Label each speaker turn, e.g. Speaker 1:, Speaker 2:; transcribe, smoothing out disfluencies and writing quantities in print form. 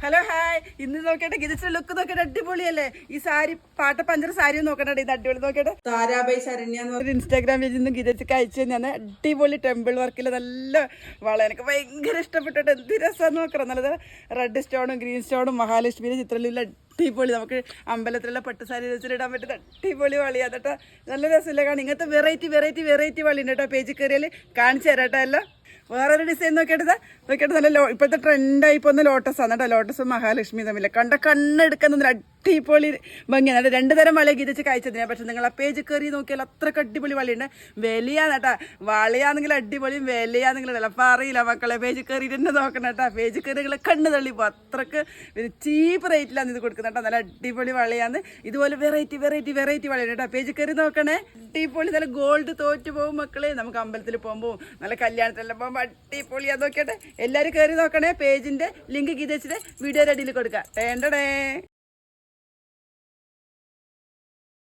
Speaker 1: Hello hi. ഇന്ന് നോക്കട്ടെ ഗിരിച്ചിന്റെ look നോക്കട്ടെ, അടിപൊളിയല്ലേ? ഈ സാരി പാട്ടപ്പഞ്ചർ സാരി നോക്കട്ടെ, ഇത് അടിപൊളി നോക്കട്ടെ. താരാബൈ ശരണ്യ എന്ന് പറഞ്ഞ ഇൻസ്റ്റാഗ്രാം പേജിൽ നിന്ന് ഗിരിച്ചിക്ക് അയച്ചു ഞാൻ അടിപൊളി ടെമ്പിൾ വർക്കിൽ നല്ല വള എനിക്ക് ഭയങ്കര ഇഷ്ടപ്പെട്ടിട്ട്. എന്ത് രസമാണ് നോക്കണം. നല്ലത് റെഡ് സ്റ്റോണും ഗ്രീൻ സ്റ്റോണും മഹാലക്ഷ്മിയുടെ ചിത്രത്തിലുള്ള അടിപൊളി നമുക്ക് അമ്പലത്തിലുള്ള പട്ടുസാരി വെച്ചിട്ട് ഇടാൻ പറ്റുന്ന അടിപൊളി വളിയാണ് കേട്ടോ. നല്ല രസമില്ല കാണാൻ. ഇങ്ങനത്തെ വെറൈറ്റി വളി ഉണ്ട് കേട്ടോ. പേജിൽ കയറിയാൽ കാണിച്ചു തരാം കേട്ടോ. എല്ലാം വേറൊരു ഡിസൈൻ നോക്കിയിട്ട് നല്ല ഇപ്പോഴത്തെ ട്രെൻഡായി പോകുന്ന ലോട്ടസാണ് കേട്ടോ. ലോട്ടസും മഹാലക്ഷ്മി തമ്മിൽ കണ്ണെടുക്കുന്ന അടിപൊളി ഭംഗിയാണ്. രണ്ട് തരം വള ഗീതിച്ച് കഴിച്ചതിനെ. പക്ഷെ നിങ്ങൾ ആ പേജ് കയറി നോക്കിയാൽ അത്രക്ക് അടിപൊളി വളയുണ്ട്. വിലയാണ് കേട്ടോ. വളയാണെങ്കിൽ അടിപൊളിയും വിലയാണെങ്കിൽ അപ്പം അറിയില്ല മക്കളെ. പേജ് കയറിയിട്ട് തന്നെ നോക്കണം കേട്ടോ. പേജ് കയറികളെ കണ്ണ് തള്ളിപ്പോൾ അത്രക്ക് ചീപ്പ് റേറ്റിലാണ് ഇത് കൊടുക്കുന്നത് കേട്ടോ. നല്ല അടിപൊളി വളയാണ്. ഇതുപോലെ വെറൈറ്റി വളയാണ് കേട്ടോ. പേജ് കയറി നോക്കണേ. അടിപൊളി നല്ല ഗോൾഡ് തോറ്റു പോകും മക്കളെ. നമുക്ക് അമ്പലത്തിൽ പോകുമ്പോൾ നല്ല കല്യാണത്തിലെല്ലാം പോകുമ്പോൾ അടിപൊളിയാ. നോക്കട്ടെ, എല്ലാവരും കയറി നോക്കണേ. പേജിന്റെ ലിങ്ക് ഗീതച്ചിട്ട് വീഡിയോ റെഡിയിൽ കൊടുക്കാം.